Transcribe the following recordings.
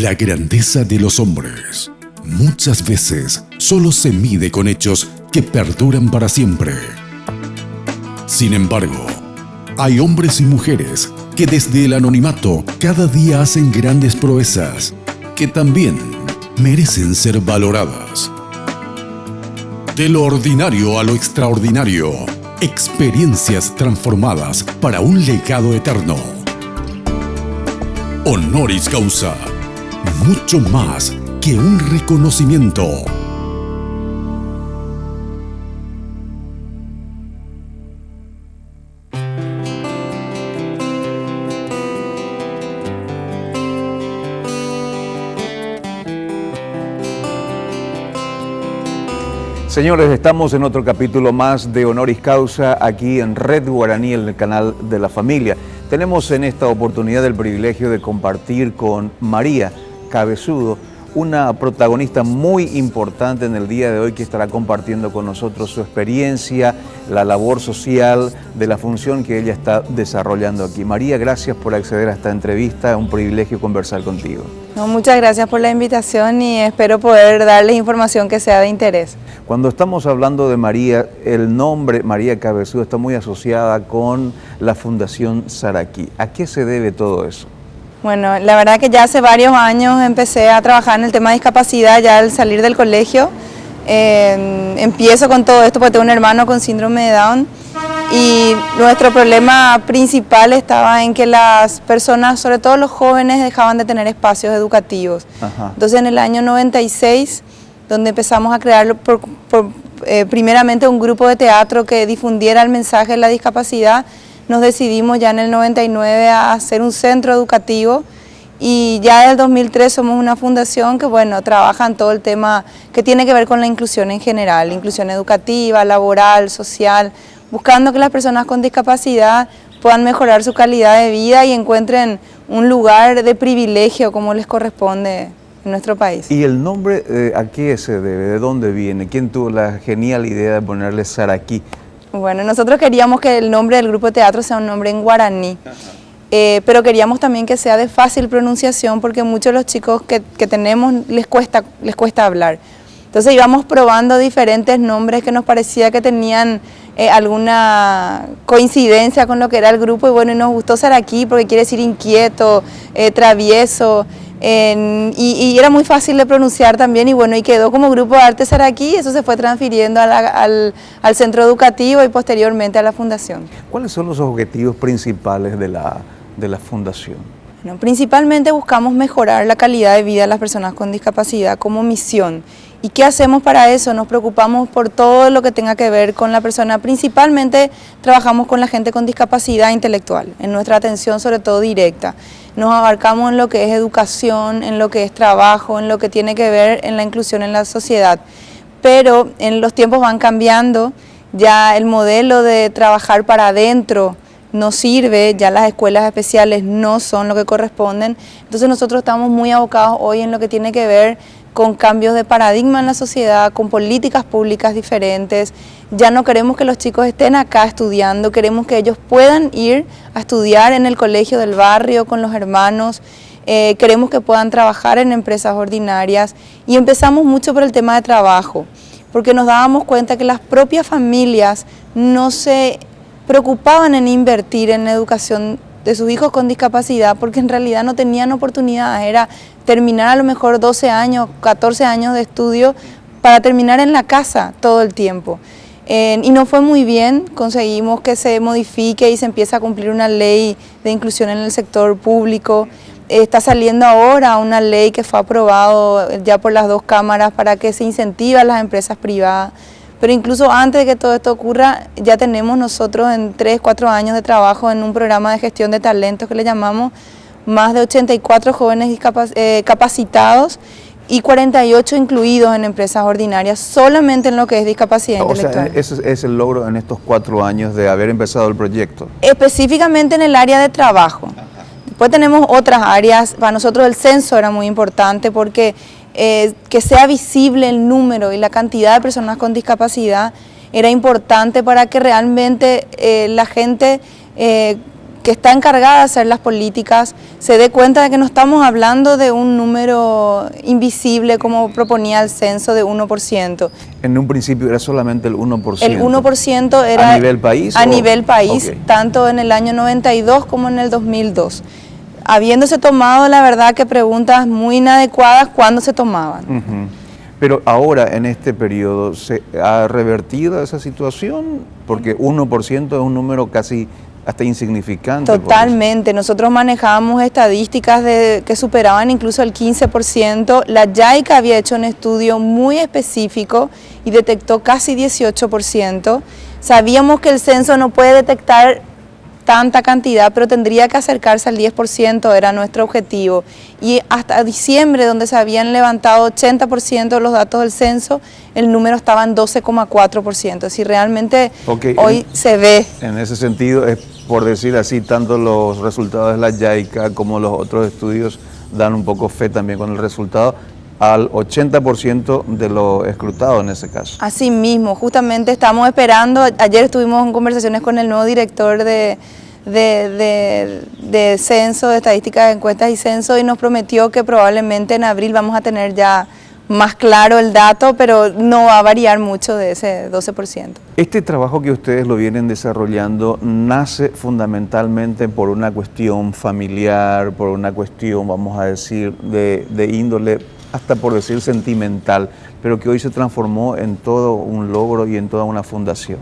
La grandeza de los hombres muchas veces solo se mide con hechos que perduran para siempre. Sin embargo, hay hombres y mujeres que desde el anonimato cada día hacen grandes proezas que también merecen ser valoradas. De lo ordinario a lo extraordinario, experiencias transformadas para un legado eterno. Honoris causa, mucho más que un reconocimiento. Señores, estamos en otro capítulo más de Honoris Causa aquí en Red Guaraní, en el canal de la familia. Tenemos en esta oportunidad el privilegio de compartir con María Cabezudo, una protagonista muy importante en el día de hoy que estará compartiendo con nosotros su experiencia, la labor social de la función que ella está desarrollando aquí. María, gracias por acceder a esta entrevista, es un privilegio conversar contigo. No, muchas gracias por la invitación y espero poder darles información que sea de interés. Cuando estamos hablando de María, el nombre María Cabezudo está muy asociada con la Fundación Saraquí. ¿A qué se debe todo eso? Bueno, la verdad que ya hace varios años empecé a trabajar en el tema de discapacidad ya al salir del colegio. Empiezo con todo esto porque tengo un hermano con síndrome de Down y nuestro problema principal estaba en que las personas, sobre todo los jóvenes, dejaban de tener espacios educativos. Ajá. Entonces en el año 96, donde empezamos a crear primeramente un grupo de teatro que difundiera el mensaje de la discapacidad, nos decidimos ya en el 99 a hacer un centro educativo y ya desde el 2003 somos una fundación que, bueno, trabaja en todo el tema que tiene que ver con la inclusión en general, inclusión educativa, laboral, social, buscando que las personas con discapacidad puedan mejorar su calidad de vida y encuentren un lugar de privilegio como les corresponde en nuestro país. ¿Y el nombre a qué se debe? ¿De dónde viene? ¿Quién tuvo la genial idea de ponerle Saraquí? Bueno, nosotros queríamos que el nombre del grupo de teatro sea un nombre en guaraní, pero queríamos también que sea de fácil pronunciación porque muchos de los chicos que tenemos les cuesta hablar. Entonces íbamos probando diferentes nombres que nos parecía que tenían alguna coincidencia con lo que era el grupo y bueno, y nos gustó Saraquí porque quiere decir inquieto, travieso. Y era muy fácil de pronunciar también y bueno, y quedó como Grupo de Arte Saraquí y eso se fue transfiriendo al centro educativo y posteriormente a la fundación. ¿Cuáles son los objetivos principales de la fundación? Bueno, principalmente buscamos mejorar la calidad de vida de las personas con discapacidad como misión. ¿Y qué hacemos para eso? Nos preocupamos por todo lo que tenga que ver con la persona. Principalmente trabajamos con la gente con discapacidad intelectual, en nuestra atención sobre todo directa. Nos abarcamos en lo que es educación, en lo que es trabajo, en lo que tiene que ver en la inclusión en la sociedad. Pero en los tiempos van cambiando, ya el modelo de trabajar para adentro no sirve, ya las escuelas especiales no son lo que corresponden. Entonces nosotros estamos muy abocados hoy en lo que tiene que ver con cambios de paradigma en la sociedad, con políticas públicas diferentes. Ya no queremos que los chicos estén acá estudiando, queremos que ellos puedan ir a estudiar en el colegio del barrio con los hermanos, queremos que puedan trabajar en empresas ordinarias y empezamos mucho por el tema de trabajo, porque nos dábamos cuenta que las propias familias no se preocupaban en invertir en la educación de sus hijos con discapacidad porque en realidad no tenían oportunidades, era terminar a lo mejor 12 años, 14 años de estudio para terminar en la casa todo el tiempo. Y no fue muy bien, conseguimos que se modifique y se empiece a cumplir una ley de inclusión en el sector público. Está saliendo ahora una ley que fue aprobado ya por las dos cámaras para que se incentive a las empresas privadas. Pero incluso antes de que todo esto ocurra, ya tenemos nosotros en 3, 4 años de trabajo en un programa de gestión de talentos que le llamamos, más de 84 jóvenes capacitados y 48 incluidos en empresas ordinarias, solamente en lo que es discapacidad intelectual. O sea, ese es el logro en estos 4 años de haber empezado el proyecto. Específicamente en el área de trabajo. Después tenemos otras áreas, para nosotros el censo era muy importante porque que sea visible el número y la cantidad de personas con discapacidad era importante para que realmente la gente que que está encargada de hacer las políticas se dé cuenta de que no estamos hablando de un número invisible como proponía el censo de 1%. En un principio era solamente el 1%. El 1% era ¿A nivel país? A nivel país, Okay. tanto en el año 92 como en el 2002. Habiéndose tomado, la verdad, que preguntas muy inadecuadas cuando se tomaban. Pero ahora, en este periodo, ¿se ha revertido esa situación? Porque 1% es un número casi hasta insignificante. Totalmente. Nosotros manejábamos estadísticas que superaban incluso el 15%. La JICA había hecho un estudio muy específico y detectó casi 18%. Sabíamos que el censo no puede detectar tanta cantidad, pero tendría que acercarse al 10%, era nuestro objetivo. Y hasta diciembre, donde se habían levantado 80% de los datos del censo, el número estaba en 12,4%. Si realmente hoy se ve. En ese sentido, es por decir así, tanto los resultados de la JICA como los otros estudios dan un poco fe también con el resultado al 80% de lo escrutado en ese caso. Así mismo, justamente estamos esperando, ayer estuvimos en conversaciones con el nuevo director de censo, de estadísticas, encuestas y censo, y nos prometió que probablemente en abril vamos a tener ya más claro el dato, pero no va a variar mucho de ese 12%. Este trabajo que ustedes lo vienen desarrollando nace fundamentalmente por una cuestión familiar, por una cuestión, vamos a decir, de índole, hasta por decir sentimental, pero que hoy se transformó en todo un logro y en toda una fundación.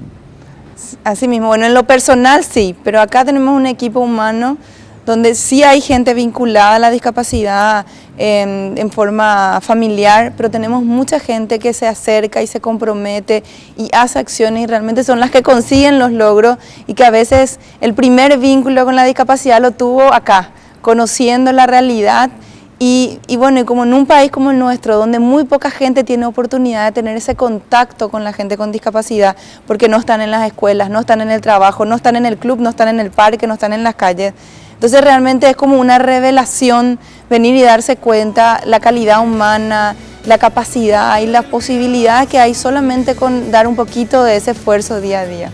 Así mismo, bueno, en lo personal sí, pero acá tenemos un equipo humano donde sí hay gente vinculada a la discapacidad en forma familiar, pero tenemos mucha gente que se acerca y se compromete y hace acciones y realmente son las que consiguen los logros y que a veces el primer vínculo con la discapacidad lo tuvo acá, conociendo la realidad. Y bueno, y como en un país como el nuestro, donde muy poca gente tiene oportunidad de tener ese contacto con la gente con discapacidad, porque no están en las escuelas, no están en el trabajo, no están en el club, no están en el parque, no están en las calles. Entonces realmente es como una revelación venir y darse cuenta la calidad humana, la capacidad y la posibilidad que hay solamente con dar un poquito de ese esfuerzo día a día.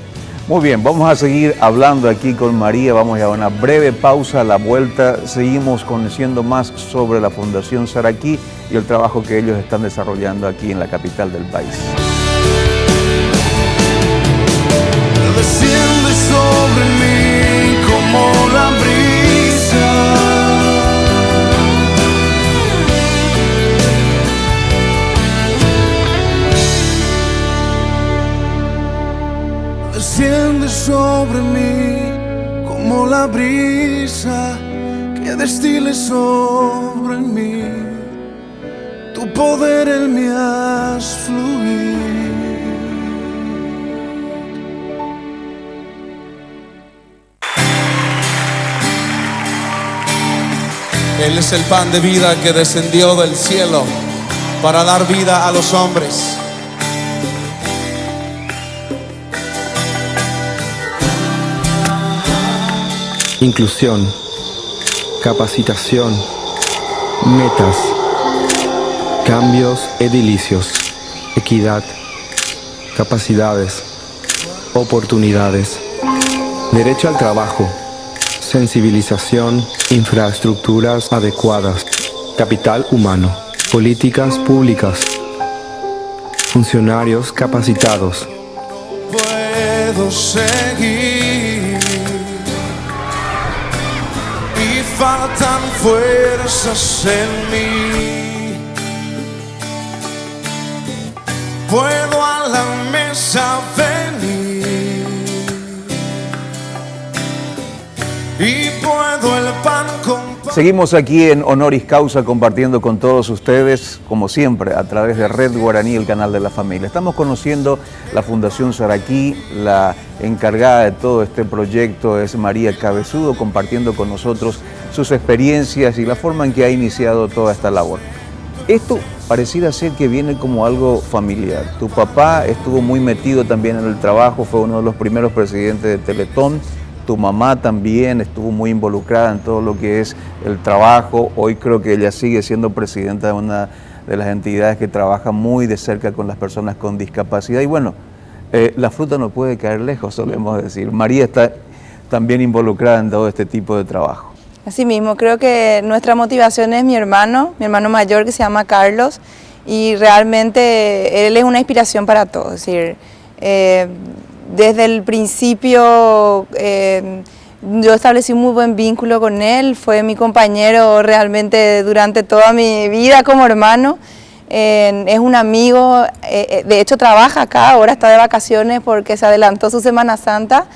Muy bien, vamos a seguir hablando aquí con María, vamos a una breve pausa, a la vuelta seguimos conociendo más sobre la Fundación Saraquí y el trabajo que ellos están desarrollando aquí en la capital del país. Desciende sobre mí como la brisa, desciende sobre mí como la brisa que destile sobre mí, tu poder en mí haz fluir. Él es el pan de vida que descendió del cielo para dar vida a los hombres. Inclusión, capacitación, metas, cambios edilicios, equidad, capacidades, oportunidades, derecho al trabajo, sensibilización, infraestructuras adecuadas, capital humano, políticas públicas, funcionarios capacitados. Puedo seguir y faltan fuerzas en mí. Puedo a la mesa venir y puedo el pan compartir. Seguimos aquí en Honoris Causa compartiendo con todos ustedes, como siempre, a través de Red Guaraní, el canal de la familia. Estamos conociendo la Fundación Saraquí, la encargada de todo este proyecto es María Cabezudo, compartiendo con nosotros sus experiencias y la forma en que ha iniciado toda esta labor. Esto pareciera ser que viene como algo familiar. Tu papá estuvo muy metido también en el trabajo, fue uno de los primeros presidentes de Teletón. Tu mamá también estuvo muy involucrada en todo lo que es el trabajo. Hoy creo que ella sigue siendo presidenta de una de las entidades que trabaja muy de cerca con las personas con discapacidad. Y bueno, la fruta no puede caer lejos, solemos decir. María está también involucrada en todo este tipo de trabajo. Así mismo, creo que nuestra motivación es mi hermano mayor que se llama Carlos, y realmente él es una inspiración para todos. Es decir, desde el principio yo establecí un muy buen vínculo con él, fue mi compañero realmente durante toda mi vida como hermano. Es un amigo, de hecho trabaja acá, ahora está de vacaciones porque se adelantó su Semana Santa,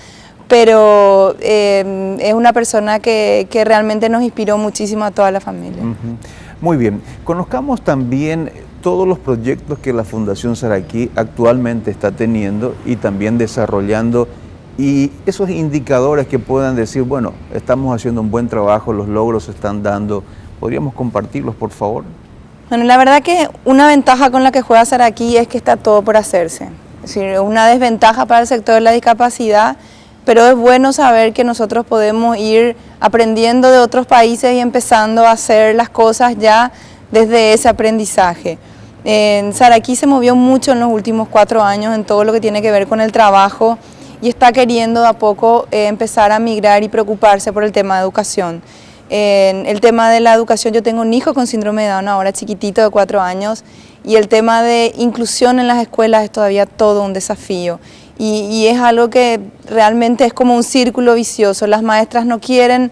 pero es una persona que realmente nos inspiró muchísimo a toda la familia. Muy bien, conozcamos también todos los proyectos que la Fundación Saraquí actualmente está teniendo y también desarrollando, y esos indicadores que puedan decir, bueno, estamos haciendo un buen trabajo, los logros se están dando. ¿Podríamos compartirlos, por favor? Bueno, la verdad que una ventaja con la que juega Saraquí es que está todo por hacerse. Es decir, una desventaja para el sector de la discapacidad, pero es bueno saber que nosotros podemos ir aprendiendo de otros países y empezando a hacer las cosas ya desde ese aprendizaje. Saraquí se movió mucho en los últimos 4 años en todo lo que tiene que ver con el trabajo y está queriendo de a poco empezar a migrar y preocuparse por el tema de educación. El tema de la educación, yo tengo un hijo con síndrome de Down ahora chiquitito de 4 años, y el tema de inclusión en las escuelas es todavía todo un desafío. Y es algo que realmente es como un círculo vicioso. Las maestras no quieren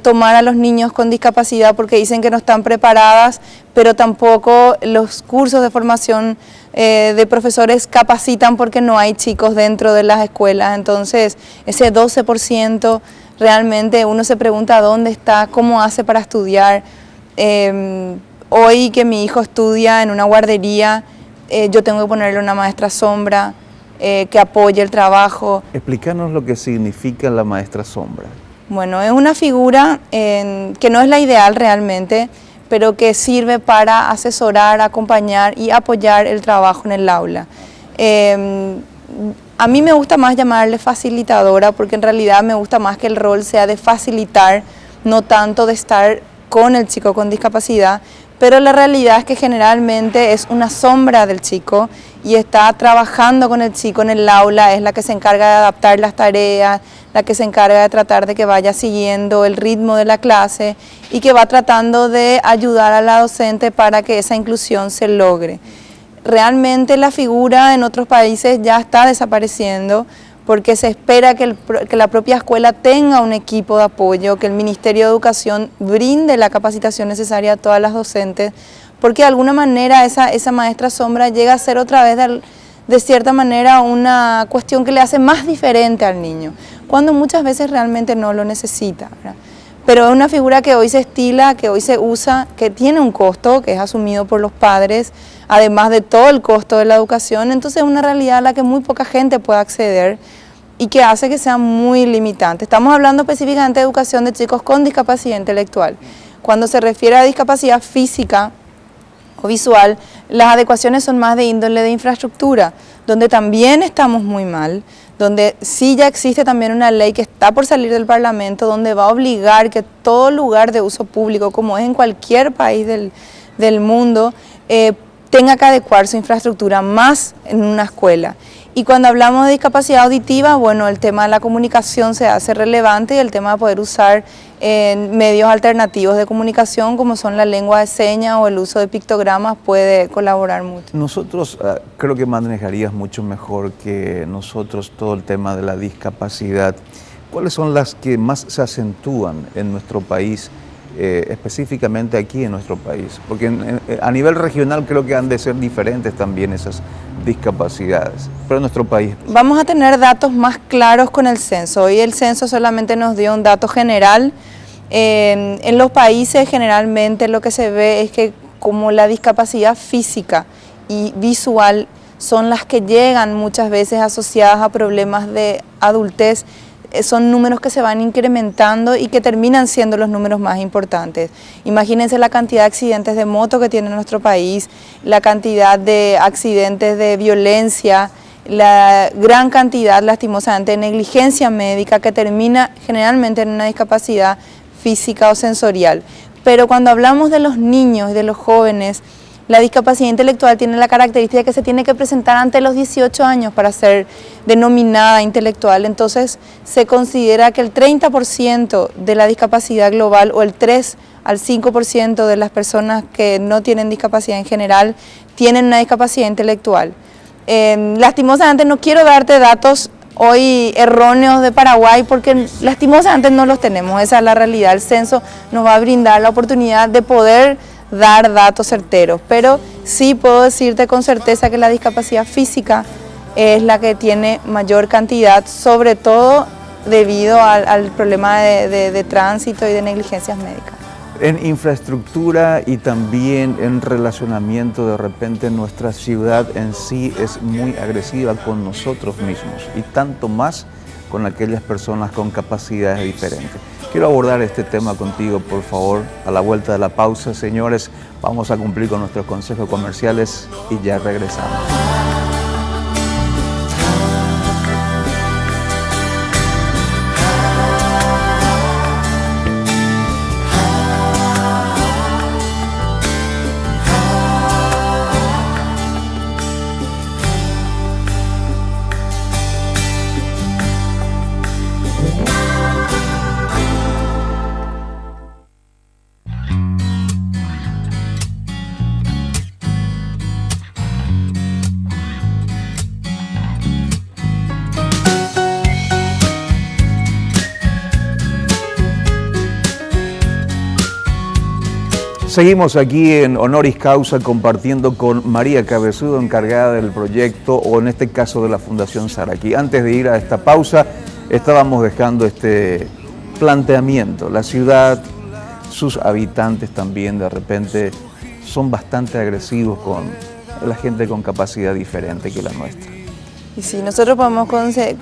tomar a los niños con discapacidad porque dicen que no están preparadas, pero tampoco los cursos de formación de profesores capacitan porque no hay chicos dentro de las escuelas. Entonces, ese 12% realmente uno se pregunta dónde está, cómo hace para estudiar. Hoy que mi hijo estudia en una guardería, yo tengo que ponerle una maestra sombra que apoye el trabajo. Explícanos lo que significa la maestra sombra. Bueno, es una figura que no es la ideal realmente, pero que sirve para asesorar, acompañar y apoyar el trabajo en el aula. A mí me gusta más llamarle facilitadora, porque en realidad me gusta más que el rol sea de facilitar, no tanto de estar con el chico con discapacidad, pero la realidad es que generalmente es una sombra del chico y está trabajando con el chico en el aula, es la que se encarga de adaptar las tareas, la que se encarga de tratar de que vaya siguiendo el ritmo de la clase y que va tratando de ayudar a la docente para que esa inclusión se logre. Realmente la figura en otros países ya está desapareciendo porque se espera que la propia escuela tenga un equipo de apoyo, que el Ministerio de Educación brinde la capacitación necesaria a todas las docentes, porque de alguna manera esa maestra sombra llega a ser otra vez de cierta manera una cuestión que le hace más diferente al niño, cuando muchas veces realmente no lo necesita, ¿verdad? Pero es una figura que hoy se estila, que hoy se usa, que tiene un costo, que es asumido por los padres, además de todo el costo de la educación. Entonces es una realidad a la que muy poca gente puede acceder y que hace que sea muy limitante. Estamos hablando específicamente de educación de chicos con discapacidad intelectual. Cuando se refiere a discapacidad física o visual, las adecuaciones son más de índole de infraestructura, donde también estamos muy mal, donde sí ya existe también una ley que está por salir del Parlamento, donde va a obligar que todo lugar de uso público, como es en cualquier país del mundo, tenga que adecuar su infraestructura más en una escuela. Y cuando hablamos de discapacidad auditiva, bueno, el tema de la comunicación se hace relevante y el tema de poder usar medios alternativos de comunicación como son la lengua de señas o el uso de pictogramas puede colaborar mucho. Nosotros creo que manejarías mucho mejor que nosotros todo el tema de la discapacidad. ¿Cuáles son las que más se acentúan en nuestro país, específicamente aquí en nuestro país? Porque a nivel regional creo que han de ser diferentes también esas discapacidades, pero en nuestro país. Vamos a tener datos más claros con el censo. Hoy el censo solamente nos dio un dato general. En los países generalmente lo que se ve es que como la discapacidad física y visual son las que llegan muchas veces asociadas a problemas de adultez, son números que se van incrementando y que terminan siendo los números más importantes. Imagínense la cantidad de accidentes de moto que tiene nuestro país, la cantidad de accidentes de violencia, la gran cantidad, lastimosamente, de negligencia médica que termina generalmente en una discapacidad física o sensorial. Pero cuando hablamos de los niños y de los jóvenes, La discapacidad intelectual tiene la característica que se tiene que presentar antes de los 18 años para ser denominada intelectual. Entonces se considera que el 30% de la discapacidad global o el 3 al 5% de las personas que no tienen discapacidad en general tienen una discapacidad intelectual. Lastimosamente no quiero darte datos hoy erróneos de Paraguay porque lastimosamente no los tenemos, esa es la realidad. El censo nos va a brindar la oportunidad de poder dar datos certeros, pero sí puedo decirte con certeza que la discapacidad física es la que tiene mayor cantidad, sobre todo debido al problema de tránsito y de negligencias médicas. En infraestructura y también en relacionamiento, de repente nuestra ciudad en sí es muy agresiva con nosotros mismos y tanto más con aquellas personas con capacidades diferentes. Quiero abordar este tema contigo, por favor, a la vuelta de la pausa. Señores, vamos a cumplir con nuestros consejos comerciales y ya regresamos. Seguimos aquí en Honoris Causa compartiendo con María Cabezudo, encargada del proyecto, o en este caso de la Fundación Saraqui. Antes de ir a esta pausa, estábamos dejando este planteamiento. La ciudad, sus habitantes también de repente son bastante agresivos con la gente con capacidad diferente que la nuestra. Y sí, nosotros podemos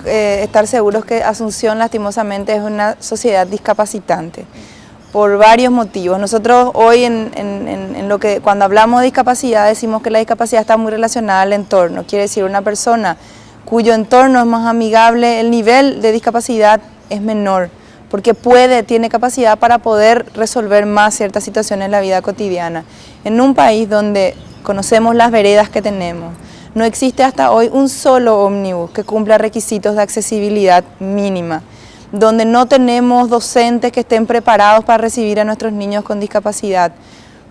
estar seguros que Asunción lastimosamente es una sociedad discapacitante. Por varios motivos. Nosotros hoy cuando hablamos de discapacidad decimos que la discapacidad está muy relacionada al entorno. Quiere decir, una persona cuyo entorno es más amigable, el nivel de discapacidad es menor, porque tiene capacidad para poder resolver más ciertas situaciones en la vida cotidiana. En un país donde conocemos las veredas que tenemos, no existe hasta hoy un solo ómnibus que cumpla requisitos de accesibilidad mínima, donde no tenemos docentes que estén preparados para recibir a nuestros niños con discapacidad,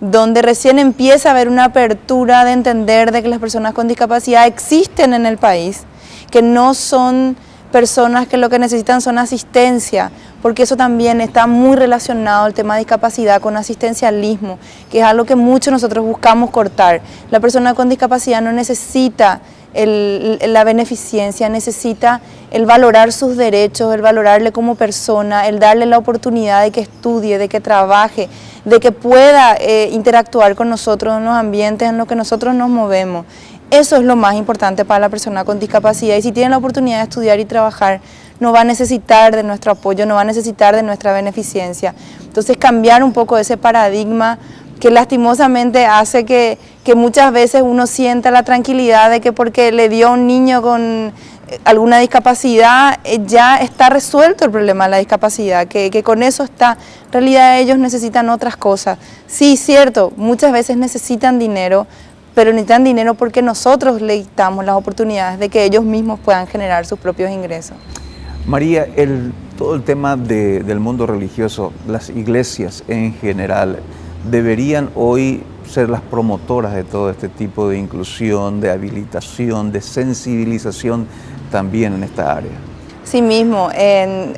donde recién empieza a haber una apertura de entender de que las personas con discapacidad existen en el país, que no son personas que lo que necesitan son asistencia, porque eso también está muy relacionado el tema de discapacidad con asistencialismo, que es algo que muchos nosotros buscamos cortar. La persona con discapacidad no necesita la beneficencia, necesita el valorar sus derechos, el valorarle como persona, el darle la oportunidad de que estudie, de que trabaje, de que pueda interactuar con nosotros en los ambientes en los que nosotros nos movemos. Eso es lo más importante para la persona con discapacidad, y si tiene la oportunidad de estudiar y trabajar, no va a necesitar de nuestro apoyo, no va a necesitar de nuestra beneficencia. Entonces, cambiar un poco ese paradigma que lastimosamente hace que muchas veces uno sienta la tranquilidad de que porque le dio a un niño con alguna discapacidad ya está resuelto el problema de la discapacidad, que con eso está. En realidad ellos necesitan otras cosas. Sí, cierto, muchas veces necesitan dinero, pero necesitan dinero porque nosotros les damos las oportunidades de que ellos mismos puedan generar sus propios ingresos. María, todo el tema del mundo religioso, las iglesias en general, deberían hoy ser las promotoras de todo este tipo de inclusión, de habilitación, de sensibilización también en esta área. Sí mismo,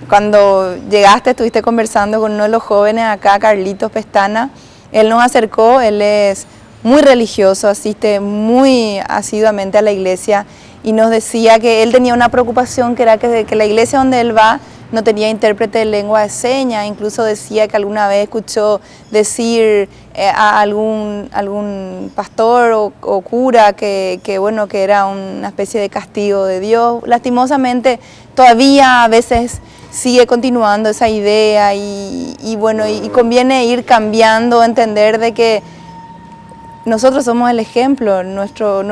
cuando llegaste estuviste conversando con uno de los jóvenes acá, Carlitos Pestana. Él nos acercó, él es muy religioso, asiste muy asiduamente a la iglesia y nos decía que él tenía una preocupación, que era que la iglesia donde él va no tenía intérprete de lengua de señas. Incluso decía que alguna vez escuchó decir a algún pastor o cura que era una especie de castigo de Dios. Lastimosamente todavía a veces sigue continuando esa idea y conviene ir cambiando, entender de que nosotros somos el ejemplo. Nuestro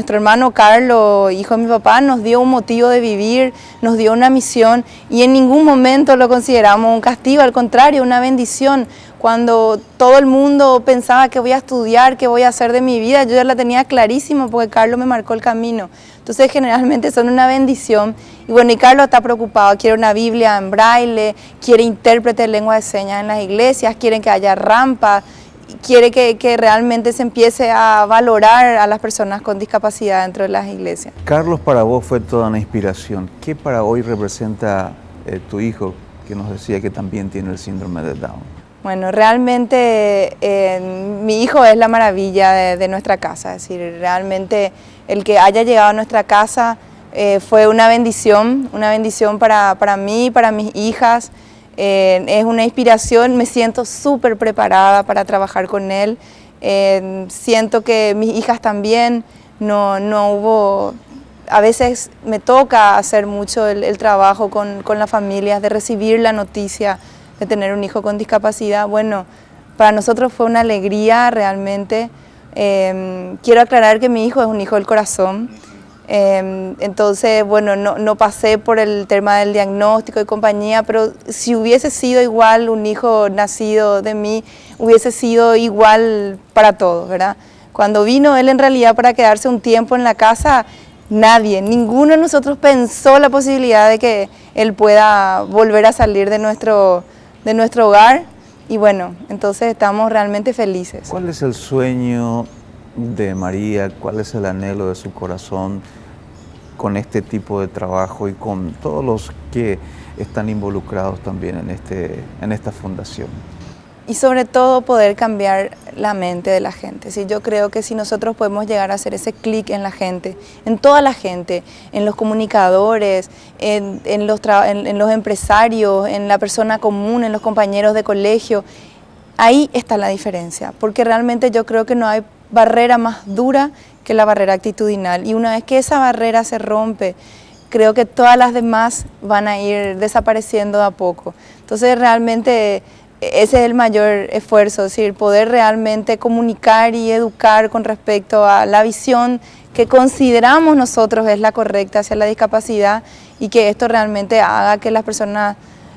hermano Carlos, hijo de mi papá, nos dio un motivo de vivir, nos dio una misión y en ningún momento lo consideramos un castigo, al contrario, una bendición. Cuando todo el mundo pensaba que voy a estudiar, qué voy a hacer de mi vida, yo ya la tenía clarísimo porque Carlos me marcó el camino. Entonces generalmente son una bendición. Y bueno, y Carlos está preocupado, quiere una Biblia en braille, quiere intérprete de lengua de señas en las iglesias, quiere que haya rampa, quiere que realmente se empiece a valorar a las personas con discapacidad dentro de las iglesias. Carlos para vos fue toda una inspiración. ¿Qué para hoy representa tu hijo, que nos decía que también tiene el síndrome de Down? Bueno, realmente mi hijo es la maravilla de nuestra casa, es decir, realmente el que haya llegado a nuestra casa fue una bendición para mí, para mis hijas, es una inspiración, me siento súper preparada para trabajar con él, siento que mis hijas también, no hubo, a veces me toca hacer mucho el trabajo con las familias, de recibir la noticia de tener un hijo con discapacidad. Bueno, para nosotros fue una alegría realmente. Quiero aclarar que mi hijo es un hijo del corazón, entonces, bueno, no pasé por el tema del diagnóstico y compañía, pero si hubiese sido igual un hijo nacido de mí, hubiese sido igual para todos, ¿verdad? Cuando vino él en realidad para quedarse un tiempo en la casa, ninguno de nosotros pensó la posibilidad de que él pueda volver a salir de nuestro hogar, y bueno, entonces estamos realmente felices. ¿Cuál es el sueño de María? ¿Cuál es el anhelo de su corazón con este tipo de trabajo y con todos los que están involucrados también en esta fundación? Y sobre todo poder cambiar la mente de la gente. ¿Sí? Yo creo que si nosotros podemos llegar a hacer ese clic en la gente, en toda la gente, en los comunicadores, en los empresarios, en la persona común, en los compañeros de colegio, ahí está la diferencia. Porque realmente yo creo que no hay barrera más dura que la barrera actitudinal. Y una vez que esa barrera se rompe, creo que todas las demás van a ir desapareciendo de a poco. Entonces realmente ese es el mayor esfuerzo, es decir, poder realmente comunicar y educar con respecto a la visión que consideramos nosotros es la correcta hacia la discapacidad, y que esto realmente haga que las personas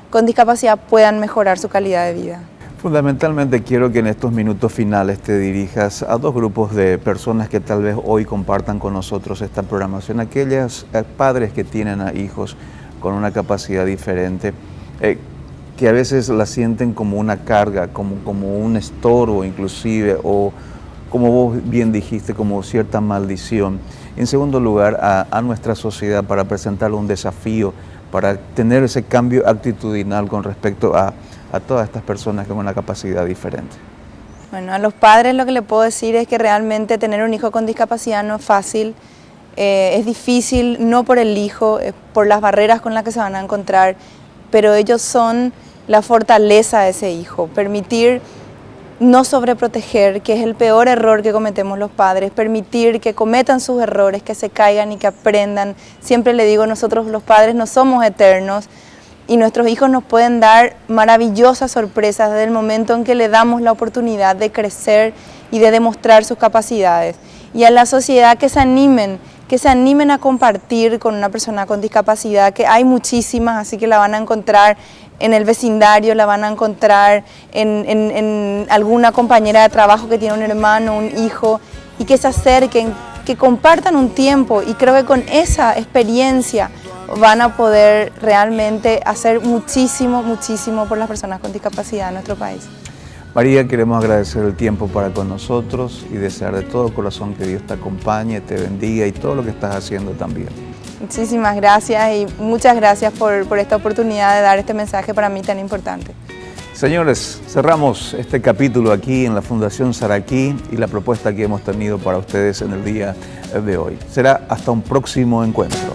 con discapacidad puedan mejorar su calidad de vida. Fundamentalmente quiero que en estos minutos finales te dirijas a dos grupos de personas que tal vez hoy compartan con nosotros esta programación, aquellos padres que tienen a hijos con una capacidad diferente, que a veces la sienten como una carga, como un estorbo inclusive, o como vos bien dijiste, como cierta maldición. En segundo lugar, a nuestra sociedad, para presentarle un desafío, para tener ese cambio actitudinal con respecto a todas estas personas con una capacidad diferente. Bueno, a los padres lo que le puedo decir es que realmente tener un hijo con discapacidad no es fácil, es difícil, no por el hijo, por las barreras con las que se van a encontrar, pero ellos son la fortaleza de ese hijo. Permitir no sobreproteger, que es el peor error que cometemos los padres, permitir que cometan sus errores, que se caigan y que aprendan. Siempre le digo, nosotros los padres no somos eternos y nuestros hijos nos pueden dar maravillosas sorpresas desde el momento en que le damos la oportunidad de crecer y de demostrar sus capacidades. Y a la sociedad que se animen a compartir con una persona con discapacidad, que hay muchísimas, así que la van a encontrar en el vecindario, la van a encontrar en alguna compañera de trabajo que tiene un hermano, un hijo, y que se acerquen, que compartan un tiempo, y creo que con esa experiencia van a poder realmente hacer muchísimo por las personas con discapacidad en nuestro país. María, queremos agradecer el tiempo para con nosotros y desear de todo corazón que Dios te acompañe, te bendiga y todo lo que estás haciendo también. Muchísimas gracias y muchas gracias por esta oportunidad de dar este mensaje para mí tan importante. Señores, cerramos este capítulo aquí en la Fundación Saraquí y la propuesta que hemos tenido para ustedes en el día de hoy. Será hasta un próximo encuentro.